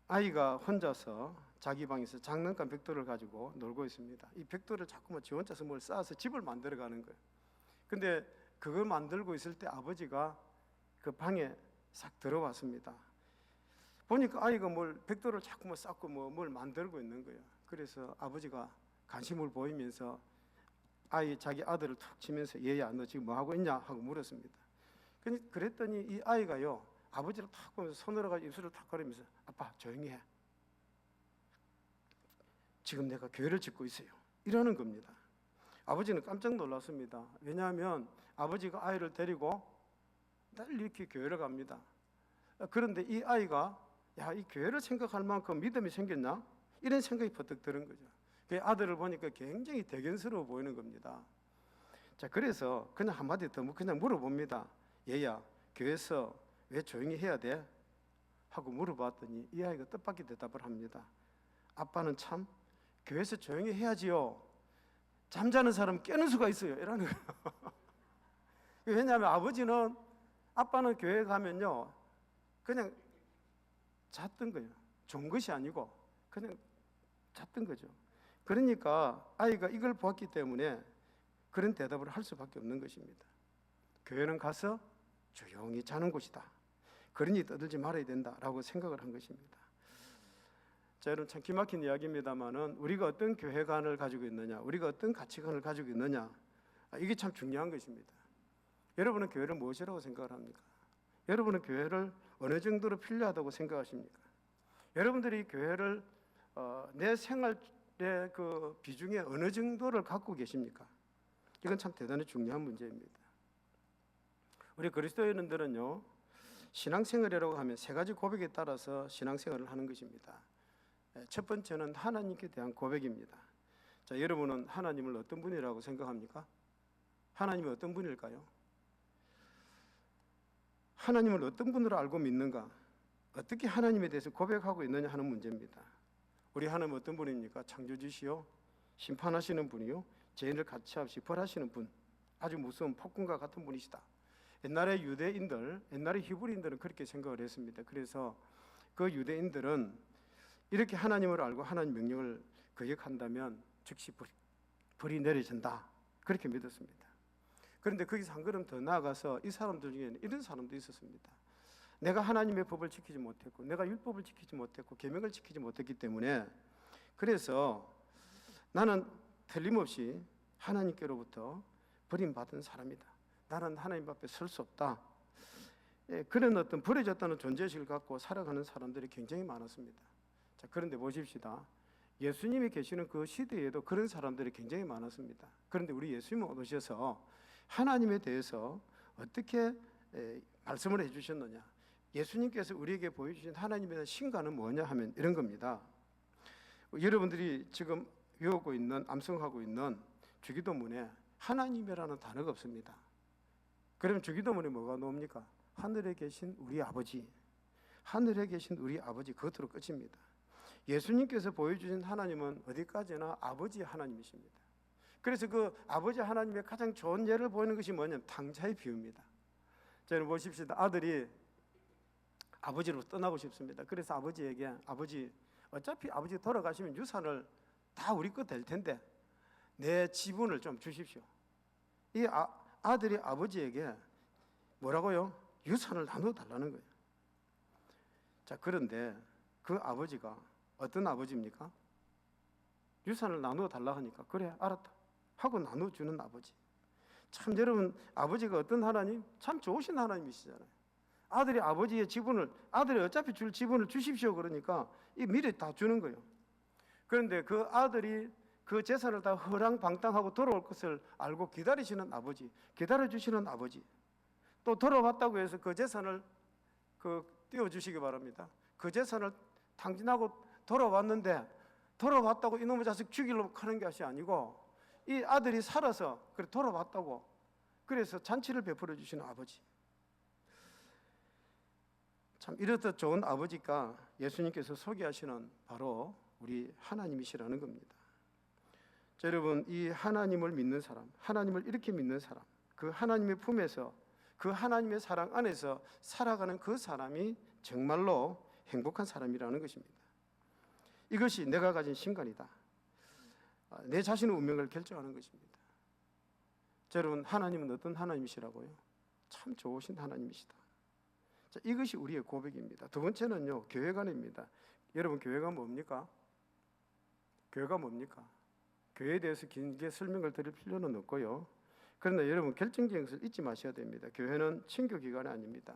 아이가 혼자서 자기 방에서 장난감 벽돌을 가지고 놀고 있습니다. 이 벽돌을 자꾸만 지 혼자서 뭘 쌓아서 집을 만들어 가는 거예요. 근데 그걸 만들고 있을 때 아버지가 그 방에 싹 들어왔습니다. 보니까 아이가 뭘 벽돌을 자꾸만 쌓고 뭘 만들고 있는 거예요. 그래서 아버지가 관심을 보이면서 자기 아들을 툭 치면서 얘야 너 지금 뭐 하고 있냐 하고 물었습니다. 그랬더니 이 아이가요 아버지를 탁 보면서 손으로 가지고 입술을 탁 가리면서 아빠 조용히 해. 지금 내가 교회를 짓고 있어요. 이러는 겁니다. 아버지는 깜짝 놀랐습니다. 왜냐하면 아버지가 아이를 데리고 날 이렇게 교회를 갑니다. 그런데 이 아이가 이 교회를 생각할 만큼 믿음이 생겼나? 이런 생각이 퍼뜩 드는 거죠. 그 아들을 보니까 굉장히 대견스러워 보이는 겁니다. 자, 그래서 그냥 한마디 더 그냥 물어봅니다. 얘야, 교회에서 왜 조용히 해야 돼? 하고 물어봤더니 이 아이가 뜻밖의 대답을 합니다. 아빠는 참 교회에서 조용히 해야지요. 잠자는 사람 깨는 수가 있어요. 이러는 거예요. 왜냐하면 아빠는 교회 가면요 그냥 잤던 거예요. 좋은 것이 아니고 그냥 잤던 거죠. 그러니까 아이가 이걸 보았기 때문에 그런 대답을 할 수밖에 없는 것입니다. 교회는 가서 조용히 자는 곳이다. 그러니 떠들지 말아야 된다라고 생각을 한 것입니다. 자, 여러분 참 기막힌 이야기입니다만은 우리가 어떤 교회관을 가지고 있느냐, 우리가 어떤 가치관을 가지고 있느냐, 이게 참 중요한 것입니다. 여러분은 교회를 무엇이라고 생각을 합니까? 여러분은 교회를 어느 정도로 필요하다고 생각하십니까? 여러분들이 교회를 내 생활의 그 비중의 어느 정도를 갖고 계십니까? 이건 참 대단히 중요한 문제입니다. 우리 그리스도인들은요 신앙생활이라고 하면 세 가지 고백에 따라서 신앙생활을 하는 것입니다. 첫 번째는 하나님께 대한 고백입니다. 자, 여러분은 하나님을 어떤 분이라고 생각합니까? 하나님이 어떤 분일까요? 하나님을 어떤 분으로 알고 믿는가? 어떻게 하나님에 대해서 고백하고 있느냐 하는 문제입니다. 우리 하나님 어떤 분입니까? 창조주시요 심판하시는 분이요 죄인을 가차없이 벌하시는 분, 아주 무서운 폭군과 같은 분이시다. 옛날에 히브리인들은 그렇게 생각을 했습니다. 그래서 그 유대인들은 이렇게 하나님을 알고 하나님 명령을 거역한다면 즉시 벌이 내려진다, 그렇게 믿었습니다. 그런데 거기서 한 걸음 더 나아가서 이 사람들 중에는 이런 사람도 있었습니다. 내가 하나님의 법을 지키지 못했고, 내가 율법을 지키지 못했고, 계명을 지키지 못했기 때문에, 그래서 나는 틀림없이 하나님께로부터 버림받은 사람이다. 나는 하나님 앞에 설 수 없다. 그런 어떤 버려졌다는 존재의식을 갖고 살아가는 사람들이 굉장히 많았습니다. 자, 그런데 보십시다. 예수님이 계시는 그 시대에도 그런 사람들이 굉장히 많았습니다. 그런데 우리 예수님은 오셔서 하나님에 대해서 어떻게 말씀을 해주셨느냐, 예수님께서 우리에게 보여주신 하나님에 대한 신가는 뭐냐 하면 이런 겁니다. 여러분들이 지금 외우고 있는, 암송하고 있는 주기도문에 하나님이라는 단어가 없습니다. 그럼 주기도문에 뭐가 나옵니까? 하늘에 계신 우리 아버지, 하늘에 계신 우리 아버지, 그것으로 끝입니다. 예수님께서 보여주신 하나님은 어디까지나 아버지 하나님이십니다. 그래서 그 아버지 하나님의 가장 좋은 예를 보이는 것이 뭐냐면 탕자의 비유입니다. 저는 보십시다. 아들이 아버지로 떠나고 싶습니다. 그래서 아버지에게, 아버지 어차피 아버지 돌아가시면 유산을 다 우리 거 될 텐데 내 지분을 좀 주십시오. 이 아들이 아버지에게 뭐라고요? 유산을 나눠 달라는 거예요. 자, 그런데 그 아버지가 어떤 아버지입니까? 유산을 나누어 달라 하니까 그래 알았다 하고 나눠주는 아버지. 참 여러분, 아버지가 어떤 하나님? 참 좋으신 하나님이시잖아요. 아들이 아버지의 지분을, 아들이 어차피 줄 지분을 주십시오 그러니까 이 미리 다 주는 거예요. 그런데 그 아들이 그 재산을 다 허랑방탕하고 돌아올 것을 알고 기다리시는 아버지, 기다려주시는 아버지, 또 돌아왔다고 해서 그 재산을 띄워주시기 바랍니다. 그 재산을 탕진하고 돌아왔는데 돌아왔다고 이놈의 자식 죽이려고 하는 것이 아니고 이 아들이 살아서 그래 돌아왔다고 그래서 잔치를 베풀어 주시는 아버지. 참 이렇듯 좋은 아버지가 예수님께서 소개하시는 바로 우리 하나님이시라는 겁니다. 자, 여러분, 이 하나님을 믿는 사람, 하나님을 이렇게 믿는 사람, 그 하나님의 품에서 그 하나님의 사랑 안에서 살아가는 그 사람이 정말로 행복한 사람이라는 것입니다. 이것이 내가 가진 신간이다. 내 자신의 운명을 결정하는 것입니다. 여러분, 하나님은 어떤 하나님이시라고요? 참 좋으신 하나님이시다. 자, 이것이 우리의 고백입니다. 두 번째는요, 교회관입니다. 여러분, 교회가 뭡니까? 교회가 뭡니까? 교회에 대해서 길게 설명을 드릴 필요는 없고요. 그러나 여러분, 결정적인 것을 잊지 마셔야 됩니다. 교회는 친교기관이 아닙니다.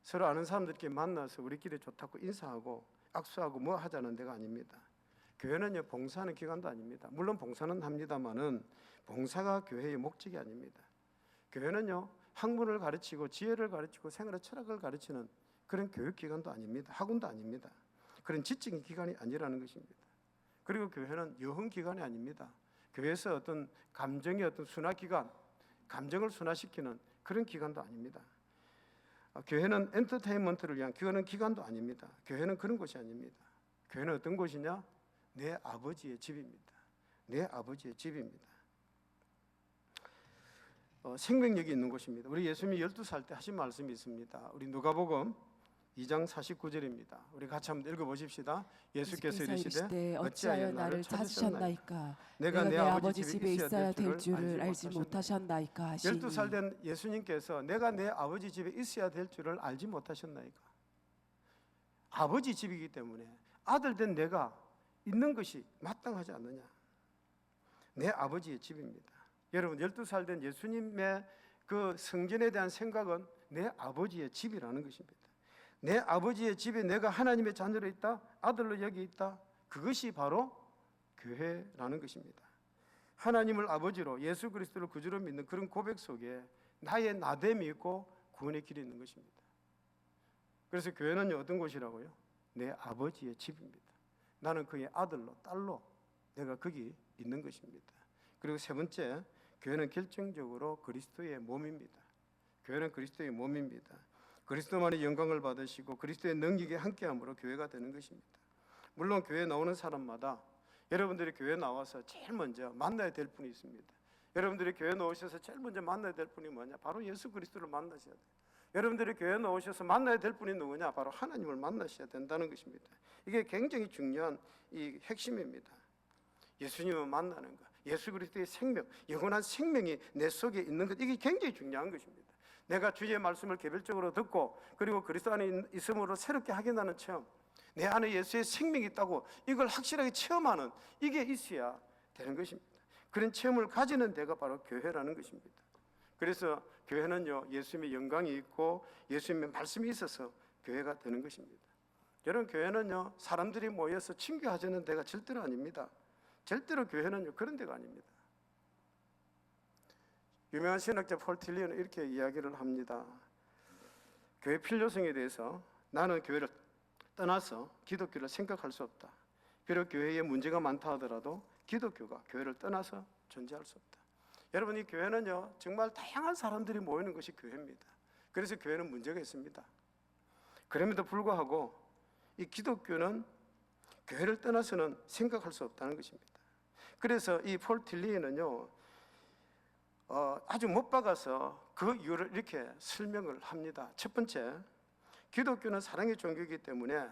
서로 아는 사람들끼리 만나서 우리끼리 좋다고 인사하고 악수하고 뭐 하자는 데가 아닙니다. 교회는요, 봉사하는 기관도 아닙니다. 물론 봉사는 합니다만은 봉사가 교회의 목적이 아닙니다. 교회는요, 학문을 가르치고 지혜를 가르치고 생활의 철학을 가르치는 그런 교육기관도 아닙니다. 학원도 아닙니다. 그런 지적인 기관이 아니라는 것입니다. 그리고 교회는 여흥기관이 아닙니다. 교회에서 어떤 감정의 어떤 순화기관, 감정을 순화시키는 그런 기관도 아닙니다. 교회는 엔터테인먼트를 위한 그런 기관도 아닙니다. 교회는 그런 곳이 아닙니다. 교회는 어떤 곳이냐? 내 아버지의 집입니다. 내 아버지의 집입니다. 생명력이 있는 곳입니다. 우리 예수님이 12살 때 하신 말씀이 있습니다. 우리 누가복음 2장 49절입니다. 우리 같이 한번 읽어보십시다. 예수께서 이르시되 어찌하여 나를 찾으셨나이까? 내가 내 아버지 집에 있어야 될 줄을 알지 못하셨나이까 하시니. 12살 된 예수님께서 내가 내 아버지 집에 있어야 될 줄을 알지 못하셨나이까? 아버지 집이기 때문에 아들 된 내가 있는 것이 마땅하지 않느냐? 내 아버지의 집입니다. 여러분, 12살 된 예수님의 그 성전에 대한 생각은 내 아버지의 집이라는 것입니다. 내 아버지의 집에 내가 하나님의 자녀로 있다, 아들로 여기 있다, 그것이 바로 교회라는 것입니다. 하나님을 아버지로, 예수 그리스도를 구주로 믿는 그런 고백 속에 나의 나됨이 있고 구원의 길이 있는 것입니다. 그래서 교회는 어떤 곳이라고요? 내 아버지의 집입니다. 나는 그의 아들로, 딸로 내가 거기 있는 것입니다. 그리고 세 번째, 교회는 결정적으로 그리스도의 몸입니다. 교회는 그리스도의 몸입니다. 그리스도만의 영광을 받으시고 그리스도의 능력에 함께함으로 교회가 되는 것입니다. 물론 교회에 나오는 사람마다 여러분들이 교회에 나와서 제일 먼저 만나야 될 분이 있습니다. 여러분들이 교회에 나오셔서 제일 먼저 만나야 될 분이 뭐냐? 바로 예수 그리스도를 만나셔야 돼요. 여러분들이 교회에 나오셔서 만나야 될 분이 누구냐? 바로 하나님을 만나셔야 된다는 것입니다. 이게 굉장히 중요한 이 핵심입니다. 예수님을 만나는 것, 예수 그리스도의 생명, 영원한 생명이 내 속에 있는 것, 이게 굉장히 중요한 것입니다. 내가 주의 말씀을 개별적으로 듣고 그리고 그리스도 안에 있음으로 새롭게 확인하는 체험, 내 안에 예수의 생명이 있다고 이걸 확실하게 체험하는, 이게 있어야 되는 것입니다. 그런 체험을 가지는 데가 바로 교회라는 것입니다. 그래서 교회는요, 예수님의 영광이 있고 예수님의 말씀이 있어서 교회가 되는 것입니다. 여러분, 교회는요, 사람들이 모여서 친교하자는 데가 절대로 아닙니다. 절대로 교회는요, 그런 데가 아닙니다. 유명한 신학자 폴 틸리언은 이렇게 이야기를 합니다. 교회 필요성에 대해서 나는 교회를 떠나서 기독교를 생각할 수 없다. 비록 교회에 문제가 많다 하더라도 기독교가 교회를 떠나서 존재할 수 없다. 여러분, 이 교회는요, 정말 다양한 사람들이 모이는 것이 교회입니다. 그래서 교회는 문제가 있습니다. 그럼에도 불구하고 이 기독교는 교회를 떠나서는 생각할 수 없다는 것입니다. 그래서 이 폴 틸리언은요, 아주 못 박아서 그 이유를 이렇게 설명을 합니다. 첫 번째, 기독교는 사랑의 종교이기 때문에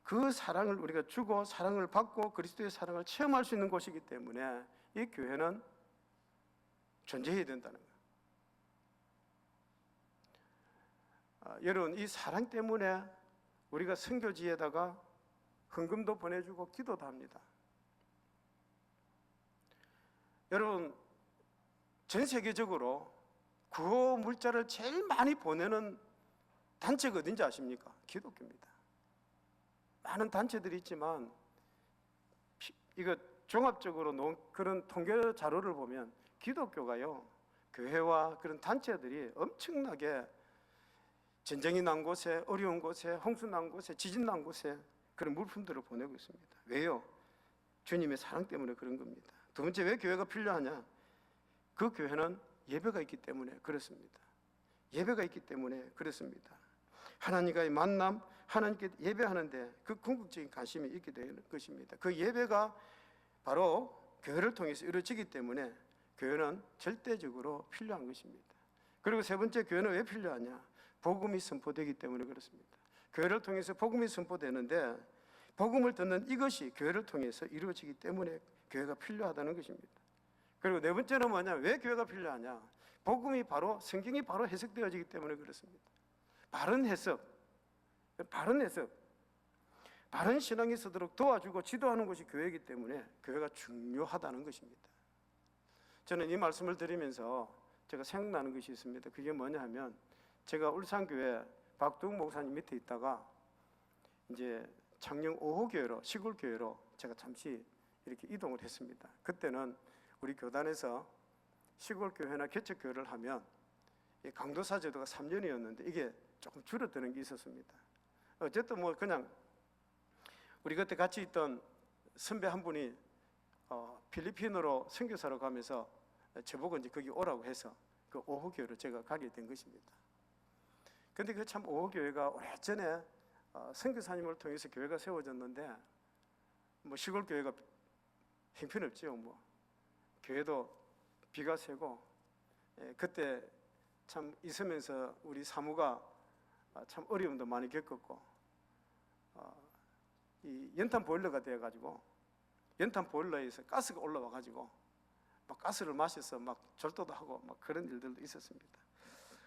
그 사랑을 우리가 주고 사랑을 받고 그리스도의 사랑을 체험할 수 있는 곳이기 때문에 이 교회는 존재해야 된다는 거예요. 여러분, 이 사랑 때문에 우리가 선교지에다가 헌금도 보내주고 기도도 합니다. 여러분, 전 세계적으로 구호 물자를 제일 많이 보내는 단체가 어딘지 아십니까? 기독교입니다. 많은 단체들이 있지만 이거 종합적으로 놓은 그런 통계 자료를 보면 기독교가요, 교회와 그런 단체들이 엄청나게 전쟁이 난 곳에, 어려운 곳에, 홍수 난 곳에, 지진 난 곳에 그런 물품들을 보내고 있습니다. 왜요? 주님의 사랑 때문에 그런 겁니다. 두 번째, 왜 교회가 필요하냐? 그 교회는 예배가 있기 때문에 그렇습니다. 예배가 있기 때문에 그렇습니다. 하나님과의 만남, 하나님께 예배하는데 그 궁극적인 관심이 있게 되는 것입니다. 그 예배가 바로 교회를 통해서 이루어지기 때문에 교회는 절대적으로 필요한 것입니다. 그리고 세 번째, 교회는 왜 필요하냐? 복음이 선포되기 때문에 그렇습니다. 교회를 통해서 복음이 선포되는데 복음을 듣는 이것이 교회를 통해서 이루어지기 때문에 교회가 필요하다는 것입니다. 그리고 네 번째는 뭐냐? 왜 교회가 필요하냐? 복음이 바로 성경이 바로 해석되어지기 때문에 그렇습니다. 바른 해석, 바른 신앙이 있도록 도와주고 지도하는 것이 교회이기 때문에 교회가 중요하다는 것입니다. 저는 이 말씀을 드리면서 제가 생각나는 것이 있습니다. 그게 뭐냐 하면 제가 울산교회 박두웅 목사님 밑에 있다가 이제 창녕 5호 교회로, 시골 교회로 제가 잠시 이렇게 이동을 했습니다. 그때는 우리 교단에서 시골 교회나 개척 교회를 하면 강도사 제도가 3년이었는데 이게 조금 줄어드는 게 있었습니다. 어쨌든 뭐 그냥 우리 그때 같이 있던 선배 한 분이 필리핀으로 선교사로 가면서 저보고 이제 거기 오라고 해서 그 5호 교회로 제가 가게 된 것입니다. 근데 그 참 5호 교회가 오래전에 선교사님을 통해서 교회가 세워졌는데 뭐 시골 교회가 형편없지요. 뭐 교회도 비가 새고 그때 참 있으면서 우리 사무가 참 어려움도 많이 겪었고 이 연탄 보일러가 되어가지고 연탄 보일러에서 가스가 올라와가지고 막 가스를 마셔서 막 절도도 하고 막 그런 일들도 있었습니다.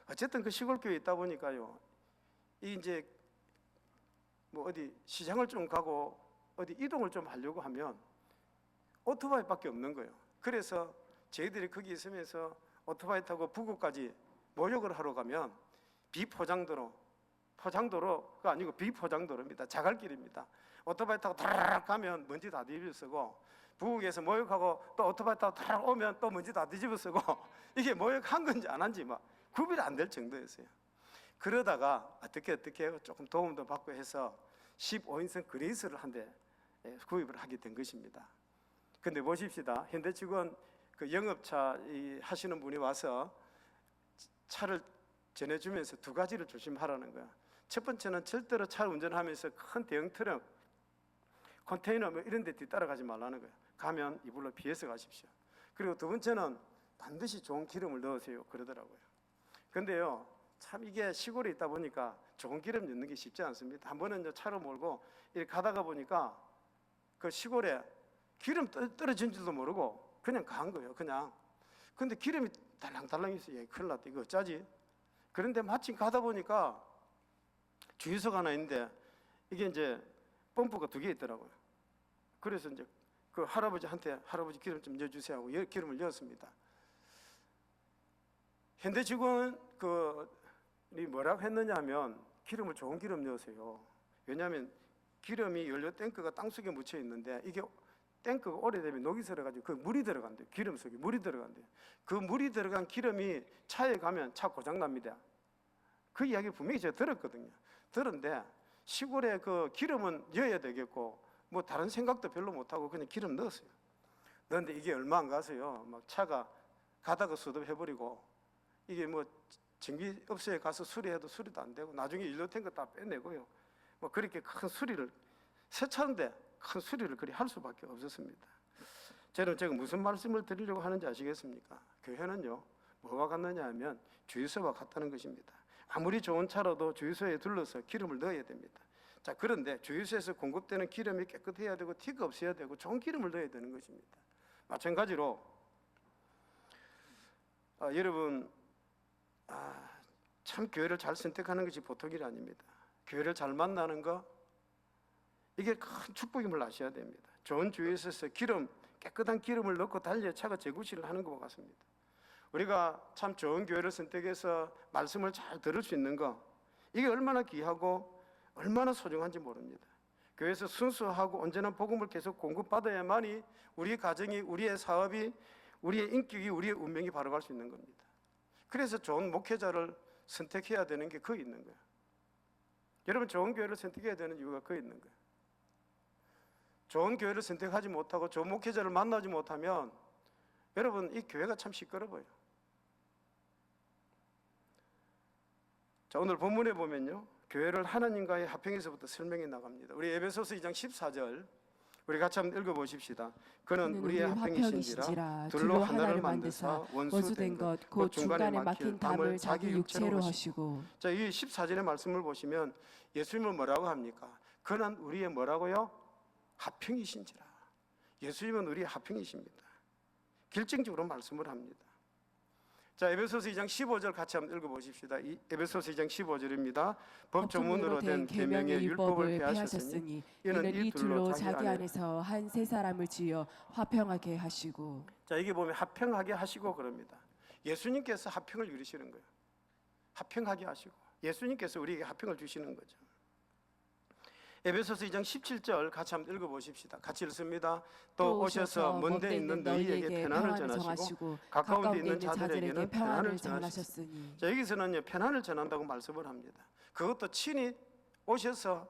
어쨌든 그 시골 교회에 있다 보니까요, 이 이제 뭐 어디 시장을 좀 가고 어디 이동을 좀 하려고 하면 오토바이밖에 없는 거예요. 그래서 저희들이 거기 있으면서 오토바이 타고 부구까지 모욕을 하러 가면 포장도로가 아니고 비포장도로입니다. 자갈길입니다. 오토바이 타고 다락 가면 먼지 다 뒤집어 쓰고, 부국에서 모욕하고 또 오토바이 타고 다락 오면 또 먼지 다 뒤집어 쓰고 이게 모욕한 건지 안 한지 막 구별이 안 될 정도였어요. 그러다가 어떻게 조금 도움도 받고 해서 15인승 그레이스를 한 대 구입을 하게 된 것입니다. 근데 보십시다. 현대직원 그 영업차 하시는 분이 와서 차를 전해주면서 두 가지를 조심하라는 거야. 첫 번째는 절대로 차를 운전하면서 큰 대형 트럭, 컨테이너 뭐 이런 데 뒤따라가지 말라는 거야. 가면 이불로 피해서 가십시오. 그리고 두 번째는 반드시 좋은 기름을 넣으세요 그러더라고요. 근데요, 참 이게 시골에 있다 보니까 좋은 기름 넣는 게 쉽지 않습니다. 한 번은 차로 몰고 이렇게 가다가 보니까 그 시골에 기름 떨어진 줄도 모르고 그냥 간 거예요. 그냥. 근데 기름이 달랑달랑 있어요. 큰일 났다. 이거 어쩌지? 그런데 마침 가다 보니까 주유소가 하나 있는데 이게 이제 펌프가 2개 있더라고요. 그래서 이제 그 할아버지한테 할아버지 기름 좀 넣어주세요 하고 기름을 넣었습니다. 현대직원 이 뭐라고 했느냐 하면 기름을 좋은 기름 넣으세요. 왜냐하면 기름이 연료 탱크가 땅속에 묻혀 있는데 이게 탱크가 오래되면 녹이 들어가지고 그 물이 들어간대요. 기름 속에 물이 들어간대요. 그 물이 들어간 기름이 차에 가면 차 고장 납니다. 그 이야기 분명히 제가 들었거든요. 들었는데 시골에 그 기름은 넣어야 되겠고 뭐 다른 생각도 별로 못하고 그냥 기름 넣었어요. 그런데 이게 얼마 안 가서요, 막 차가 가다가 수습해버리고 이게 뭐 전기업소에 가서 수리해도 수리도 안 되고 나중에 연료 탱크 다 빼내고요. 뭐 그렇게 큰 수리를 새 차인데 큰 수리를 그리 할 수밖에 없었습니다. 저는 제가 무슨 말씀을 드리려고 하는지 아시겠습니까? 교회는요, 뭐와 같느냐 하면 주유소와 같다는 것입니다. 아무리 좋은 차라도 주유소에 둘러서 기름을 넣어야 됩니다. 자, 그런데 주유소에서 공급되는 기름이 깨끗해야 되고 티가 없어야 되고 좋은 기름을 넣어야 되는 것입니다. 마찬가지로 여러분 참 교회를 잘 선택하는 것이 보통 일이 아닙니다. 교회를 잘 만나는 거 이게 큰 축복임을 아셔야 됩니다. 좋은 주유소에서 깨끗한 기름을 넣고 달려야 차가 재구시를 하는 것과 같습니다. 우리가 참 좋은 교회를 선택해서 말씀을 잘 들을 수 있는 거 이게 얼마나 귀하고 얼마나 소중한지 모릅니다. 교회에서 순수하고 온전한 복음을 계속 공급받아야만이 우리의 가정이, 우리의 사업이, 우리의 인격이, 우리의 운명이 바로갈 수 있는 겁니다. 그래서 좋은 목회자를 선택해야 되는 게 거기 있는 거예요. 여러분, 좋은 교회를 선택해야 되는 이유가 거기 있는 거예요. 좋은 교회를 선택하지 못하고 좋은 목회자를 만나지 못하면 여러분, 이 교회가 참 시끄러워요. 자, 오늘 본문에 보면요, 교회를 하나님과의 화평에서부터 설명해 나갑니다. 우리 에베소서 2장 14절 우리 같이 한번 읽어보십시다. 그는 그는 우리의 합평이신지라 둘로 하나를 만드사 원수된 것 곧 중간에 막힌 담을 자기 육체로 하시고. 자, 이 14절의 말씀을 보시면 예수님은 뭐라고 합니까? 그는 우리의 뭐라고요? 합평이신지라. 예수님은 우리의 합평이십니다. 결정적으로 말씀을 합니다. 자, 에베소서 2장 15절 같이 한번 읽어보십시다. 이 에베소서 2장 15절입니다. 법조문으로 된 계명의 율법을 폐하셨으니 이는 이 둘로 자기 안에서 한 세 사람을 지어 화평하게 하시고. 자, 이게 보면 화평하게 하시고 그럽니다. 예수님께서 합평을 이루시는 거예요. 합평하게 하시고 예수님께서 우리에게 합평을 주시는 거죠. 에베소서 2장 17절 같이 한번 읽어보십시다. 같이 읽습니다. 또 오셔서 먼데 있는 너희에게 평안을 전하시고 가까운 데 있는 자들에게는 평안을 전하셨으니. 자, 여기서는요 평안을 전한다고 말씀을 합니다. 그것도 친히 오셔서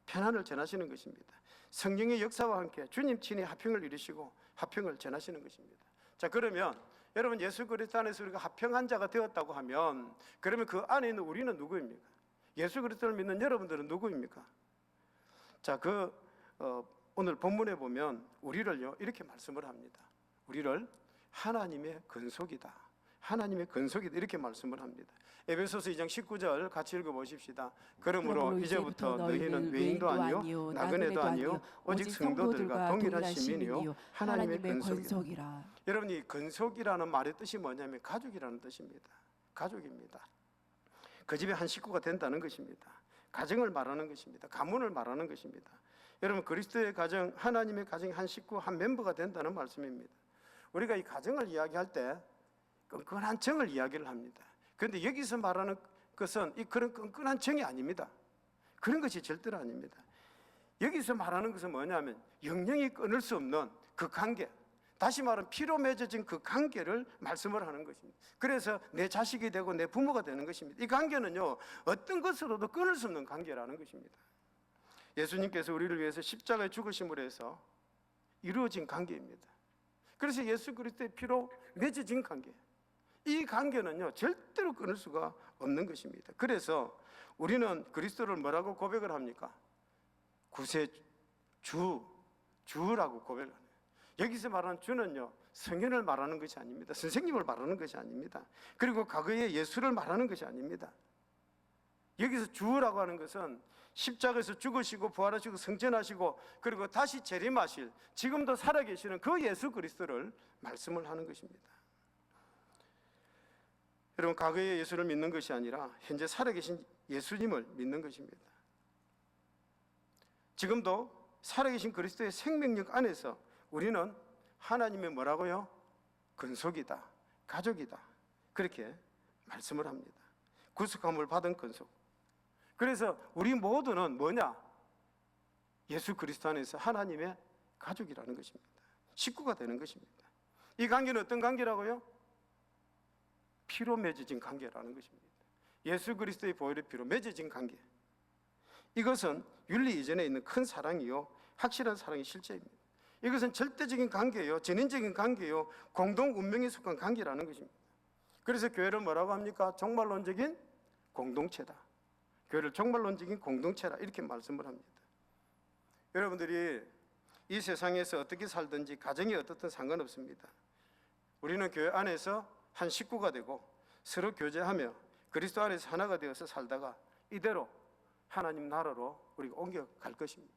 평안을 전하시는 것입니다. 성령의 역사와 함께 주님 친히 합평을 이루시고 합평을 전하시는 것입니다. 자, 그러면 여러분 예수 그리스도 안에서 우리가 합평한 자가 되었다고 하면 그러면 그 안에 있는 우리는 누구입니까? 예수 그리스도를 믿는 여러분들은 누구입니까? 자, 오늘 본문에 보면 우리를요 이렇게 말씀을 합니다. 우리를 하나님의 근속이다. 하나님의 근속이다 이렇게 말씀을 합니다. 에베소서 2장 19절 같이 읽어보십시다. 그러므로 이제부터 너희는 외인도 아니요 나그네도 아니요 오직 성도들과 동일한 시민이요 하나님의 근속이라. 여러분, 이 근속이라는 말의 뜻이 뭐냐면 가족이라는 뜻입니다. 가족입니다. 그 집에 한 식구가 된다는 것입니다. 가정을 말하는 것입니다. 가문을 말하는 것입니다. 여러분, 그리스도의 가정, 하나님의 가정의 한 식구, 한 멤버가 된다는 말씀입니다. 우리가 이 가정을 이야기할 때 끈끈한 정을 이야기를 합니다. 그런데 여기서 말하는 것은 그런 끈끈한 정이 아닙니다. 그런 것이 절대로 아닙니다. 여기서 말하는 것은 뭐냐면 영영이 끊을 수 없는 그 관계, 다시 말하면 피로 맺어진 그 관계를 말씀을 하는 것입니다. 그래서 내 자식이 되고 내 부모가 되는 것입니다. 이 관계는요 어떤 것으로도 끊을 수 없는 관계라는 것입니다. 예수님께서 우리를 위해서 십자가에 죽으심으로 해서 이루어진 관계입니다. 그래서 예수 그리스도의 피로 맺어진 관계, 이 관계는요 절대로 끊을 수가 없는 것입니다. 그래서 우리는 그리스도를 뭐라고 고백을 합니까? 구세주라고 고백을 합니다. 여기서 말하는 주는요 성현을 말하는 것이 아닙니다. 선생님을 말하는 것이 아닙니다. 그리고 과거의 예수를 말하는 것이 아닙니다. 여기서 주라고 하는 것은 십자가에서 죽으시고 부활하시고 성전하시고 그리고 다시 재림하실 지금도 살아계시는 그 예수 그리스도를 말씀을 하는 것입니다. 여러분, 과거의 예수를 믿는 것이 아니라 현재 살아계신 예수님을 믿는 것입니다. 지금도 살아계신 그리스도의 생명력 안에서 우리는 하나님의 뭐라고요? 근속이다, 가족이다, 그렇게 말씀을 합니다. 구속함을 받은 근속. 그래서 우리 모두는 뭐냐? 예수 그리스도 안에서 하나님의 가족이라는 것입니다. 식구가 되는 것입니다. 이 관계는 어떤 관계라고요? 피로 맺어진 관계라는 것입니다. 예수 그리스도의 보혈의 피로 맺어진 관계. 이것은 윤리 이전에 있는 큰 사랑이요 확실한 사랑의 실제입니다. 이것은 절대적인 관계요, 전인적인 관계요, 공동 운명에 속한 관계라는 것입니다. 그래서 교회를 뭐라고 합니까? 종말론적인 공동체다. 교회를 종말론적인 공동체라 이렇게 말씀을 합니다. 여러분들이 이 세상에서 어떻게 살든지 가정이 어떻든 상관없습니다. 우리는 교회 안에서 한 식구가 되고 서로 교제하며 그리스도 안에서 하나가 되어서 살다가 이대로 하나님 나라로 우리가 옮겨갈 것입니다.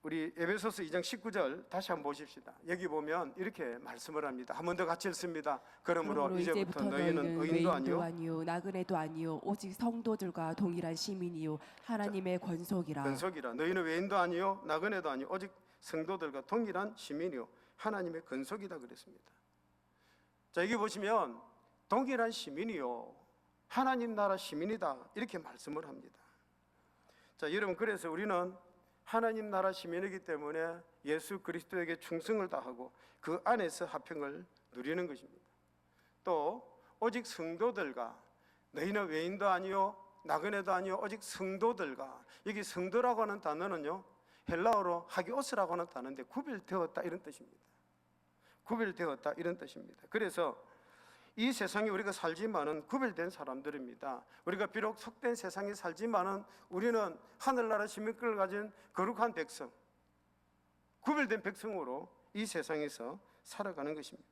우리 에베소서 2장 19절 다시 한번 보십시다. 여기 보면 이렇게 말씀을 합니다. 한 번 더 같이 읽습니다. 그러므로 이제부터 너희는 의인도 아니요 나그네도 아니요 오직 성도들과 동일한 시민이요 하나님의 권속이라. 너희는 외인도 아니요 나그네도 아니요 오직 성도들과 동일한 시민이요 하나님의 권속이다 그랬습니다. 자, 여기 보시면 동일한 시민이요 하나님 나라 시민이다 이렇게 말씀을 합니다. 자, 여러분, 그래서 우리는 하나님 나라 시민이기 때문에 예수 그리스도에게 충성을 다하고 그 안에서 화평을 누리는 것입니다. 또 오직 성도들과, 너희는 외인도 아니요 나그네도 아니요 오직 성도들과, 여기 성도라고 하는 단어는요 헬라어로 하기오스라고 하는 단어인데 구별되었다 이런 뜻입니다. 구별되었다 이런 뜻입니다. 그래서 이 세상에 우리가 살지만은 구별된 사람들입니다. 우리가 비록 속된 세상에 살지만은 우리는 하늘나라 시민권을 가진 거룩한 백성, 구별된 백성으로 이 세상에서 살아가는 것입니다.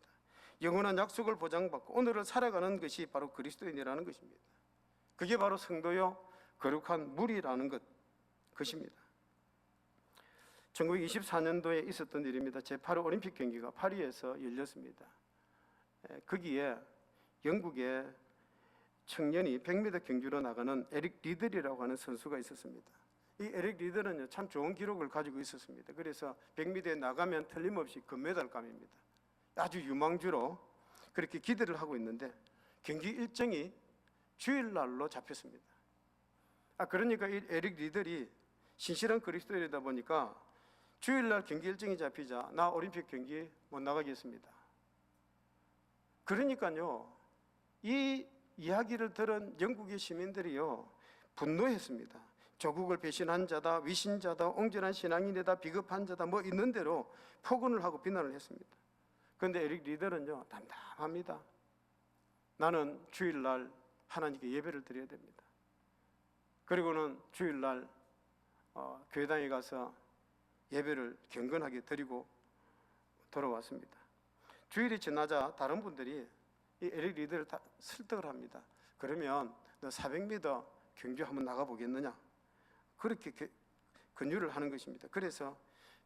영원한 약속을 보장받고 오늘을 살아가는 것이 바로 그리스도인이라는 것입니다. 그게 바로 성도요 거룩한 무리라는 것입니다. 1924년도에 있었던 일입니다. 제8회 올림픽 경기가 파리에서 열렸습니다. 거기에 영국의 청년이 100m 경주로 나가는 에릭 리들이라고 하는 선수가 있었습니다. 이 에릭 리들은 참 좋은 기록을 가지고 있었습니다. 그래서 100m에 나가면 틀림없이 금메달감입니다. 아주 유망주로 그렇게 기대를 하고 있는데 경기 일정이 주일날로 잡혔습니다. 그러니까 이 에릭 리들이 신실한 그리스도인이다 보니까 주일날 경기 일정이 잡히자 나 올림픽 경기 못 나가겠습니다. 그러니까요 이 이야기를 들은 영국의 시민들이요 분노했습니다. 조국을 배신한 자다, 위신자다, 옹졸한 신앙인이다, 비겁한 자다 뭐 있는 대로 폭언을 하고 비난을 했습니다. 그런데 에릭 리더는요 담담합니다. 나는 주일날 하나님께 예배를 드려야 됩니다. 그리고는 주일날 교회당에 가서 예배를 경건하게 드리고 돌아왔습니다. 주일이 지나자 다른 분들이 이 에릭 리더를 다 설득을 합니다. 그러면 너 400m 경주 한번 나가보겠느냐? 그렇게 권유를 하는 것입니다. 그래서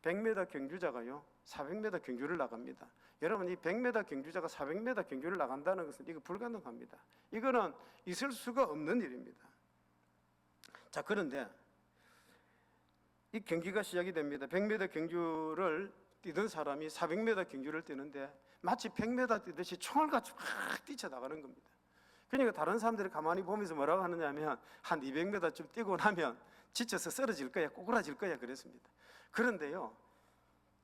100m 경주자가요 400m 경주를 나갑니다. 여러분 이 100m 경주자가 400m 경주를 나간다는 것은 이거 불가능합니다. 이거는 있을 수가 없는 일입니다. 자, 그런데 이 경기가 시작이 됩니다. 100m 경주를 뛰던 사람이 400m 경주를 뛰는데 마치 100m 뛰듯이 총을 가지고 막 뛰쳐나가는 겁니다. 그러니까 다른 사람들이 가만히 보면서 뭐라고 하느냐 하면 한 200m쯤 뛰고 나면 지쳐서 쓰러질 거야, 꼬꾸라질 거야 그랬습니다. 그런데요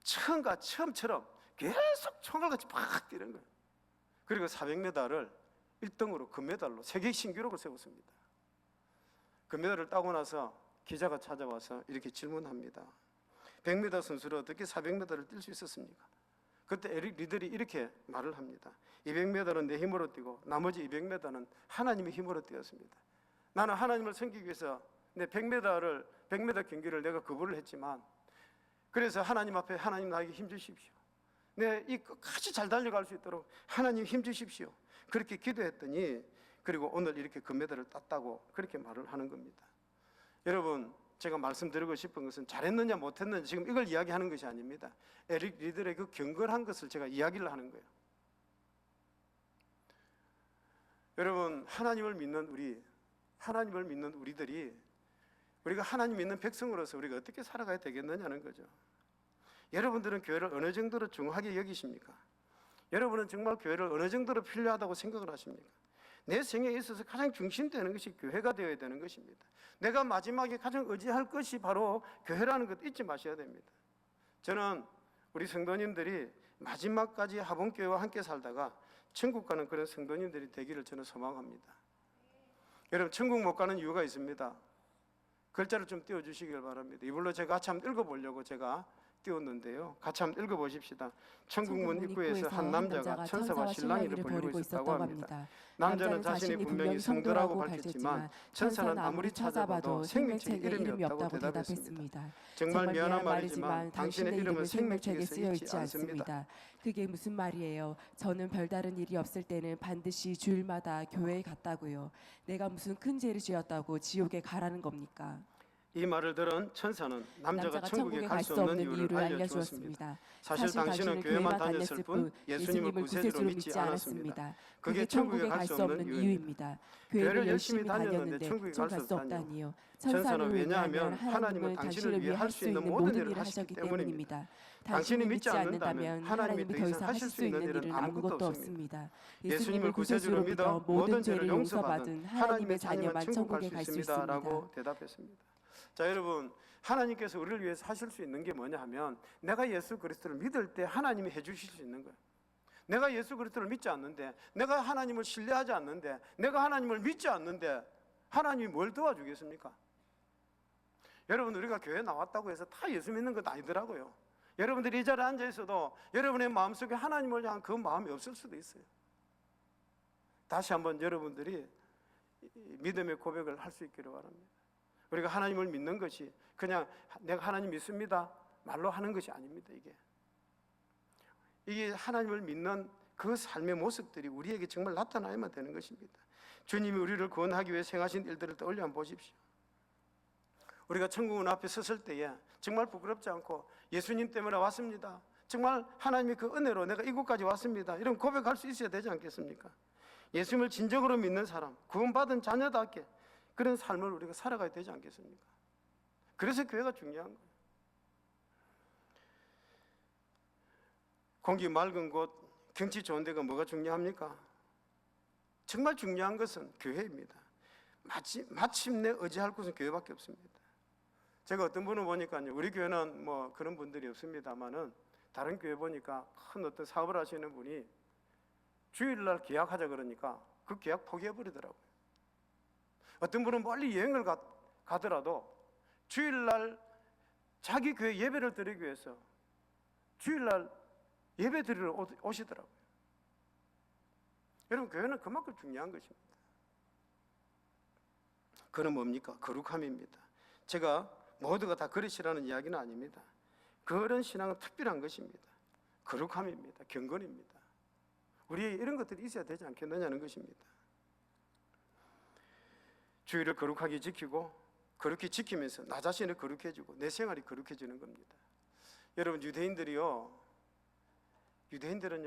처음처럼 계속 총을 같이 막 뛰는 거예요. 그리고 400m를 1등으로 금메달로 세계 신기록을 세웠습니다. 금메달을 따고 나서 기자가 찾아와서 이렇게 질문합니다. 100m 선수를 어떻게 400m를 뛸 수 있었습니까? 그때 에릭 리들이 이렇게 말을 합니다. 200m는 내 힘으로 뛰고 나머지 200m는 하나님의 힘으로 뛰었습니다. 나는 하나님을 섬기기 위해서 내 100m 경기를 내가 거부를 했지만 그래서 하나님 앞에 하나님 나에게 힘 주십시오. 내 이 끝까지 잘 달려갈 수 있도록 하나님 힘 주십시오. 그렇게 기도했더니 그리고 오늘 이렇게 금메달을 땄다고 그렇게 말을 하는 겁니다. 여러분 제가 말씀드리고 싶은 것은 잘했느냐 못했느냐 지금 이걸 이야기하는 것이 아닙니다. 에릭 리들의 그 경건한 것을 제가 이야기를 하는 거예요. 여러분 하나님을 믿는 우리들이 우리가 하나님 믿는 백성으로서 우리가 어떻게 살아가야 되겠느냐는 거죠. 여러분들은 교회를 어느 정도로 중요하게 여기십니까? 여러분은 정말 교회를 어느 정도로 필요하다고 생각을 하십니까? 내 생애에 있어서 가장 중심되는 것이 교회가 되어야 되는 것입니다. 내가 마지막에 가장 의지할 것이 바로 교회라는 것 잊지 마셔야 됩니다. 저는 우리 성도님들이 마지막까지 하봉교회와 함께 살다가 천국 가는 그런 성도님들이 되기를 저는 소망합니다. 여러분 천국 못 가는 이유가 있습니다. 글자를 좀 띄워주시길 바랍니다. 이불로 제가 같이 한번 읽어보려고 제가 띄웠는데요. 같이 한번 읽어보십시다. 천국문 입구에서 한 남자가 천사와 신랑이를 벌리고 있었다고 합니다. 남자는 자신이 분명히 성도라고 밝혔지만 천사는 아무리 찾아봐도 생명책에 이름이 없다고 대답했습니다. 정말 미안한 말이지만 당신의 이름은 생명책에 쓰여 있지 않습니다. 그게 무슨 말이에요? 저는 별다른 일이 없을 때는 반드시 주일마다 교회에 갔다고요. 내가 무슨 큰 죄를 지었다고 지옥에 가라는 겁니까? 이 말을 들은 천사는 남자가 천국에 갈 수 없는 이유를 알려주었습니다. 사실 당신은 교회만 다녔을 뿐 예수님을 구세주로 믿지 않았습니다. 그게 천국에 갈 수 없는 이유입니다. 교회를 열심히 다녔는데 천국에 갈 수 없다니요. 천사는 왜냐하면 하나님은 당신을 위해 할 수 있는 모든 일을 하셨기 때문입니다. 당신이 믿지 않는다면 하나님이 더 이상 하실 수 있는 일은 아무것도 없습니다. 예수님을 구세주로 믿어 모든 죄를 용서받은 하나님의 자녀만 천국에 갈 수 있습니다. 라고 대답했습니다. 자, 여러분 하나님께서 우리를 위해서 하실 수 있는 게 뭐냐 하면 내가 예수 그리스도를 믿을 때 하나님이 해주실 수 있는 거예요. 내가 예수 그리스도를 믿지 않는데, 내가 하나님을 신뢰하지 않는데, 내가 하나님을 믿지 않는데 하나님이 뭘 도와주겠습니까? 여러분 우리가 교회에 나왔다고 해서 다 예수 믿는 건 아니더라고요. 여러분들이 이 자리에 앉아 있어도 여러분의 마음속에 하나님을 향한 그 마음이 없을 수도 있어요. 다시 한번 여러분들이 믿음의 고백을 할 수 있기를 바랍니다. 우리가 하나님을 믿는 것이 그냥 내가 하나님 믿습니다 말로 하는 것이 아닙니다. 이게 하나님을 믿는 그 삶의 모습들이 우리에게 정말 나타나야만 되는 것입니다. 주님이 우리를 구원하기 위해 행하신 일들을 떠올려 한번 보십시오. 우리가 천국문 앞에 섰을 때에 정말 부끄럽지 않고 예수님 때문에 왔습니다, 정말 하나님의 그 은혜로 내가 이곳까지 왔습니다, 이런 고백할 수 있어야 되지 않겠습니까? 예수님을 진정으로 믿는 사람, 구원받은 자녀답게 그런 삶을 우리가 살아가야 되지 않겠습니까? 그래서 교회가 중요한 거예요. 공기 맑은 곳, 경치 좋은 데가 뭐가 중요합니까? 정말 중요한 것은 교회입니다. 마침내 의지할 곳은 교회밖에 없습니다. 제가 어떤 분을 보니까요, 우리 교회는 뭐 그런 분들이 없습니다만은 다른 교회 보니까 큰 어떤 사업을 하시는 분이 주일날 계약하자 그러니까 그 계약 포기해버리더라고요. 어떤 분은 멀리 여행을 가더라도 주일날 자기 교회 예배를 드리기 위해서 주일날 예배 드리러 오시더라고요. 여러분, 교회는 그만큼 중요한 것입니다. 그는 뭡니까? 거룩함입니다. 제가 모두가 다 그릇이라는 이야기는 아닙니다. 그런 신앙은 특별한 것입니다. 거룩함입니다. 경건입니다. 우리에게 이런 것들이 있어야 되지 않겠느냐는 것입니다. 주의를 거룩하게 지키고 거룩히 지키면서 나 자신을 거룩해지고 내 생활이 거룩해지는 겁니다. 여러분, 유대인들은요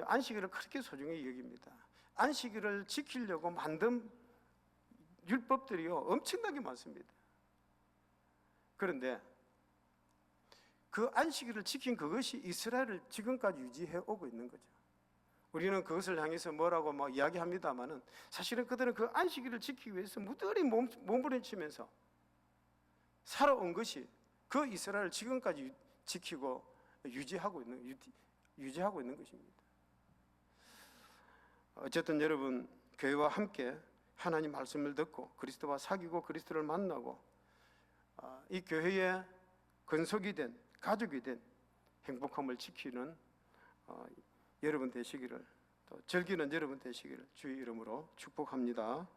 안식일을 그렇게 소중히 여깁니다. 안식일을 지키려고 만든 율법들이요 엄청나게 많습니다. 그런데 그 안식일을 지킨 그것이 이스라엘을 지금까지 유지해 오고 있는 거죠. 우리는 그것을 향해서 뭐라고 막 이야기합니다만은 사실은 그들은 그 안식일을 지키기 위해서 무더리 몸부림치면서 살아온 것이 그 이스라엘을 지금까지 지키고 유지하고 있는 것입니다. 어쨌든 여러분, 교회와 함께 하나님 말씀을 듣고 그리스도와 사귀고 그리스도를 만나고 이 교회의 근속이 된 가족이 된 행복함을 지키는 여러분 되시기를, 또 즐기는 여러분 되시기를 주의 이름으로 축복합니다.